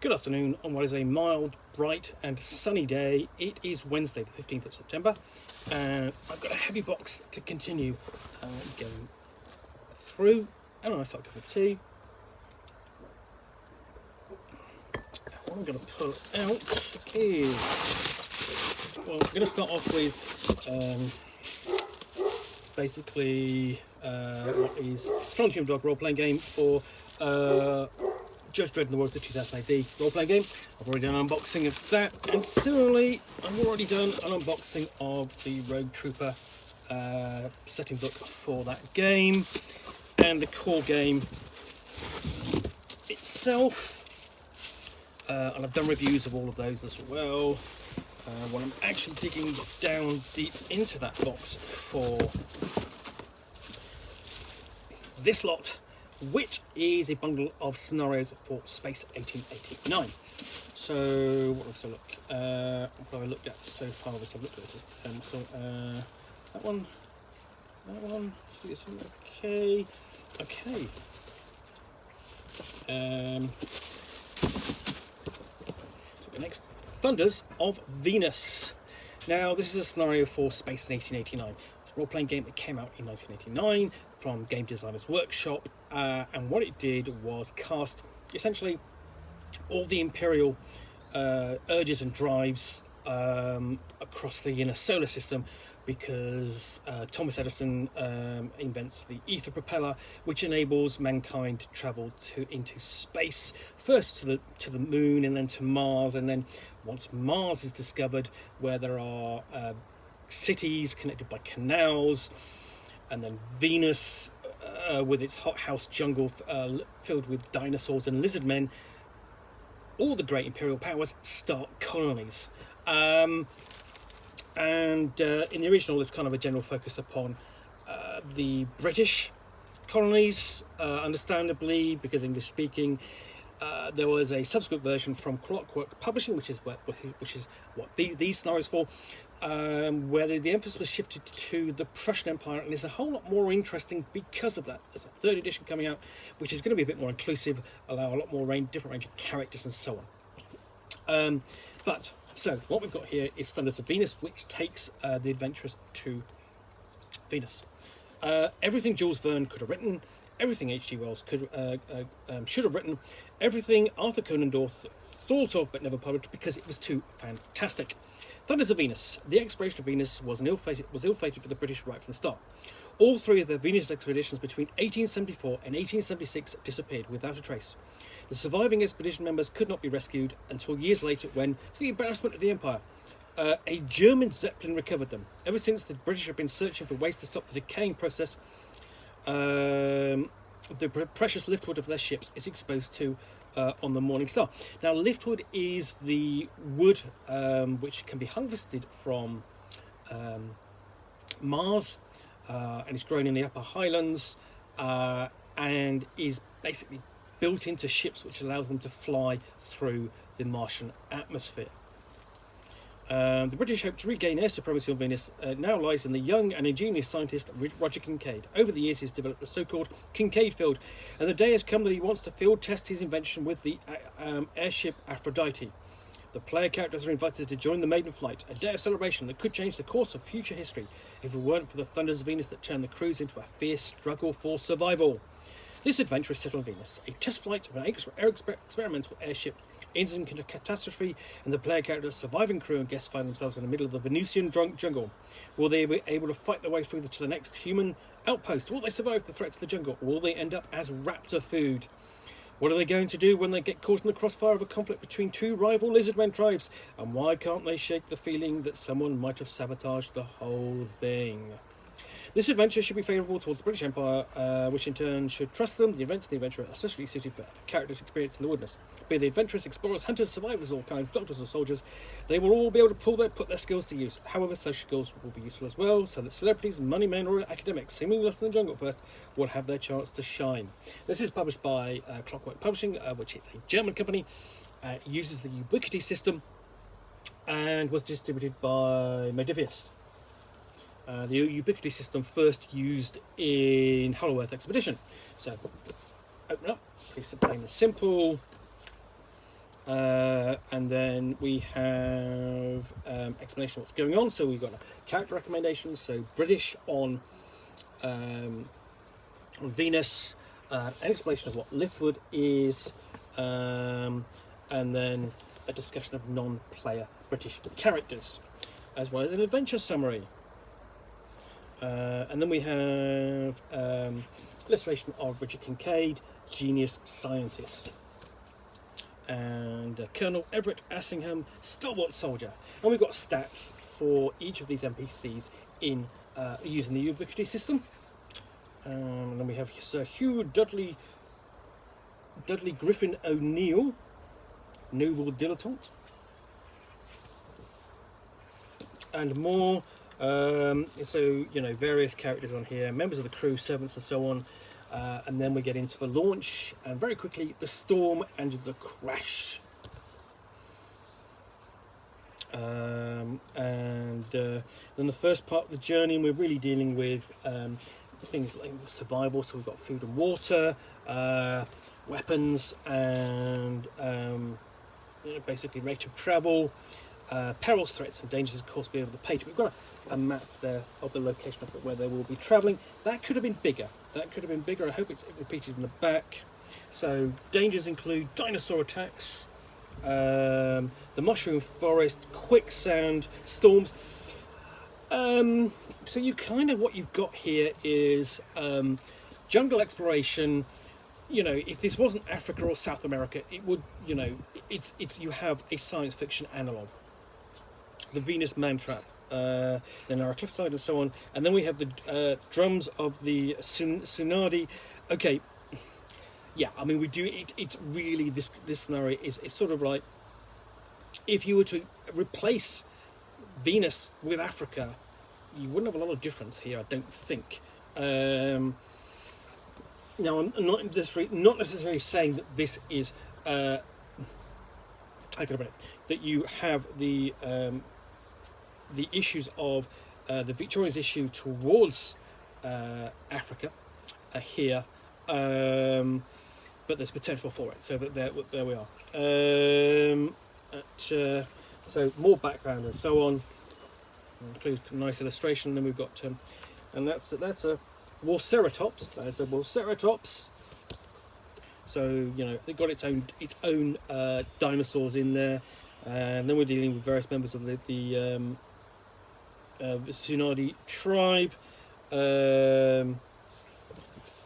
Good afternoon on what is a mild, bright and sunny day. It is Wednesday the 15th of September and I've got a heavy box to continue going through, and a nice hot cup of tea. What I'm going to pull out is, well, I'm going to start off with basically what is Strontium Dog role-playing game for Judge Dredd and the Worlds of 2000 AD role-playing game. I've already done an unboxing of that, and similarly I've already done an unboxing of the Rogue Trooper setting book for that game and the core game itself, and I've done reviews of all of those as well. When I'm actually digging down deep into that box for this lot, which is a bundle of scenarios for Space 1889. So, what have I looked? What have I looked at so far? This I've looked at it. That one. This one. Okay. So the next, Thunders of Venus. Now, this is a scenario for Space in 1889. It's a role-playing game that came out in 1989 from Game Designers Workshop, and what it did was cast essentially all the Imperial urges and drives across the inner solar system, because Thomas Edison invents the ether propeller, which enables mankind to travel into space, first to the moon and then to Mars, and then once Mars is discovered, where there are cities connected by canals, and then Venus with its hothouse jungle filled with dinosaurs and lizard men, all the great imperial powers start colonies. And in the original, there's kind of a general focus upon the British colonies, understandably, because English speaking. There was a subsequent version from Clockwork Publishing, which is what these scenarios for, where the emphasis was shifted to the Prussian Empire, and it's a whole lot more interesting because of that. There's a third edition coming out, which is going to be a bit more inclusive, allow a lot more different range of characters and so on. So what we've got here is Thunders of Venus, which takes the adventurers to Venus. Everything Jules Verne could have written, everything H.G. Wells should have written, everything Arthur Conan Doyle thought of but never published because it was too fantastic. Thunders of Venus. The exploration of Venus was ill-fated for the British right from the start. All three of the Venus expeditions between 1874 and 1876 disappeared without a trace. The surviving expedition members could not be rescued until years later when, to the embarrassment of the Empire, a German Zeppelin recovered them. Ever since, the British have been searching for ways to stop the decaying process. The precious liftwood of their ships is exposed to on the Morning Star. Now, liftwood is the wood which can be harvested from Mars, and it's grown in the upper highlands, and is basically built into ships, which allows them to fly through the Martian atmosphere. The British hope to regain air supremacy on Venus now lies in the young and ingenious scientist Roger Kincaid. Over the years, he's developed the so-called Kincaid field, and the day has come that he wants to field test his invention with the airship Aphrodite. The player characters are invited to join the maiden flight, a day of celebration that could change the course of future history if it weren't for the Thunders of Venus that turned the crews into a fierce struggle for survival. This adventure is set on Venus. A test flight of an experimental airship ends in a catastrophe, and the player characters, surviving crew and guests find themselves in the middle of the Venusian jungle. Will they be able to fight their way through to the next human outpost? Will they survive the threats of the jungle? Or will they end up as raptor food? What are they going to do when they get caught in the crossfire of a conflict between two rival lizardmen tribes? And why can't they shake the feeling that someone might have sabotaged the whole thing? This adventure should be favourable towards the British Empire, which in turn should trust them. The events of the adventure are especially suited for characters experienced in the wilderness. Be they adventurers, explorers, hunters, survivors, all kinds, doctors or soldiers, they will all be able to put their skills to use. However, social skills will be useful as well, so that celebrities, money men or academics seemingly lost in the jungle first will have their chance to shine. This is published by Clockwork Publishing, which is a German company. It uses the Ubiquity system and was distributed by Modifius. The Ubiquity system first used in Hollow Earth Expedition. So, open up, piece of plain and simple. And then we have explanation of what's going on. So we've got a character recommendations. So British on Venus, an explanation of what Lithwood is, and then a discussion of non-player British characters, as well as an adventure summary. And then we have illustration of Richard Kincaid, genius scientist, and Colonel Everett Assingham, stalwart soldier. And we've got stats for each of these NPCs in using the Ubiquity system. And then we have Sir Hugh Dudley Griffin O'Neill, noble dilettante, and more. So, you know, various characters on here, members of the crew, servants, and so on. And then we get into the launch, and very quickly, the storm and the crash. And then the first part of the journey, we're really dealing with things like survival. So we've got food and water, weapons, and you know, basically rate of travel, perils, threats, and dangers. Of course, be able to page. We've got a map there of the location of where they will be travelling. That could have been bigger. I hope it's repeated in the back. So dangers include dinosaur attacks, the mushroom forest, quicksand, storms. So you kind of, what you've got here is jungle exploration. You know, if this wasn't Africa or South America, it would, you know, it's you have a science fiction analogue. The Venus man trap, then our cliffside and so on, and then we have the drums of the Tsunadi. Okay, yeah, I mean, we do it. It's really this scenario is sort of like if you were to replace Venus with Africa, you wouldn't have a lot of difference here, I don't think. Now, I'm not necessarily saying that this is how can I put it? That you have the issues of the Victoria's issue towards Africa here, but there's potential for it. So that there we are. So more background and so on. Includes a nice illustration. Then we've got and that's a Warceratops. There's a Warceratops. So, you know, it got its own dinosaurs in there, and then we're dealing with various members of the Tsunadi tribe, and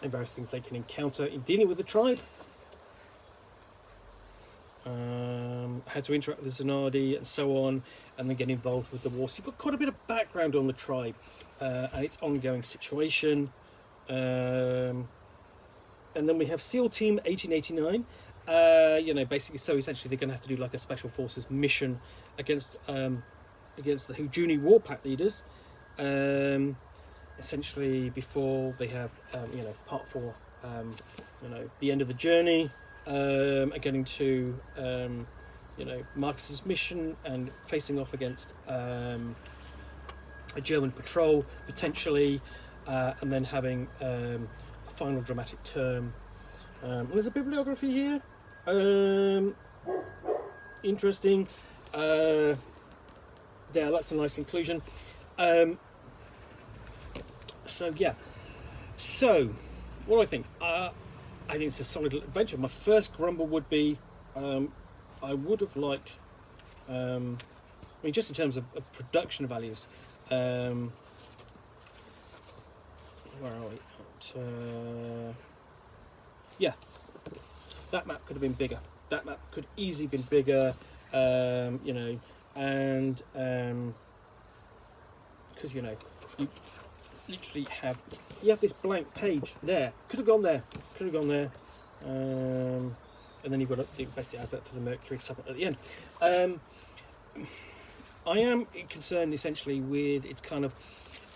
various things they can encounter in dealing with the tribe. How to interact with the Tsunadi and so on, and then get involved with the war. So you've got quite a bit of background on the tribe and its ongoing situation. And then we have SEAL Team 1889. You know, basically, so essentially they're going to have to do like a special forces mission against the Hujuni Warpath leaders. Essentially, before they have you know, part 4, you know, the end of the journey, and getting to you know, Marcus's mission and facing off against a German patrol potentially, and then having a final dramatic turn. There's a bibliography here. Interesting. Yeah, that's a nice inclusion. So yeah. So, what do I think? I think it's a solid adventure. My first grumble would be, I would have liked, I mean, just in terms of production values. Where are we? Yeah, that map could have been bigger. That map could easily been bigger. You know, and because you know, you literally have this blank page there. Could have gone there. And then you've got the basically advert for the Mercury supplement at the end. I am concerned essentially with its kind of.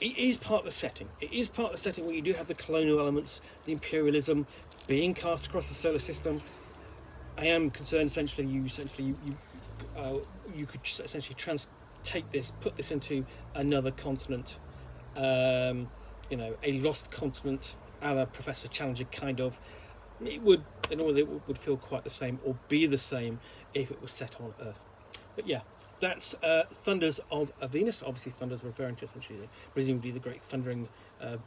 It is part of the setting. It is part of the setting where you do have the colonial elements, the imperialism being cast across the solar system. I am concerned essentially you could essentially put this into another continent. You know, a lost continent, a la Professor Challenger kind of, it would, in all, it would feel quite the same or be the same if it was set on Earth. But yeah, that's Thunders of Venus. Obviously, thunders referring to essentially, presumably, the great thundering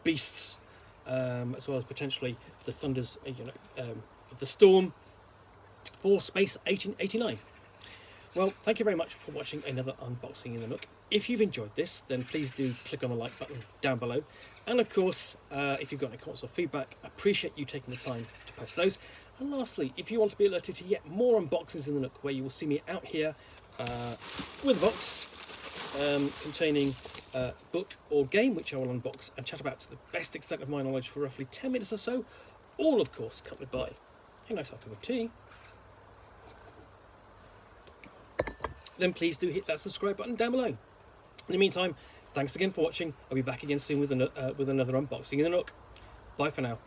beasts, as well as potentially the thunders, of the storm for Space 1889. Well, thank you very much for watching another unboxing in the Nook. If you've enjoyed this, then please do click on the like button down below. And of course, if you've got any comments or feedback, I appreciate you taking the time to post those. And lastly, if you want to be alerted to yet more unboxings in the Nook, where you will see me out here with a box containing a book or game, which I will unbox and chat about to the best extent of my knowledge for roughly 10 minutes or so, all of course accompanied by a nice hot cup of tea, then please do hit that subscribe button down below. In the meantime, thanks again for watching. I'll be back again soon with another unboxing in the Nook. Bye for now.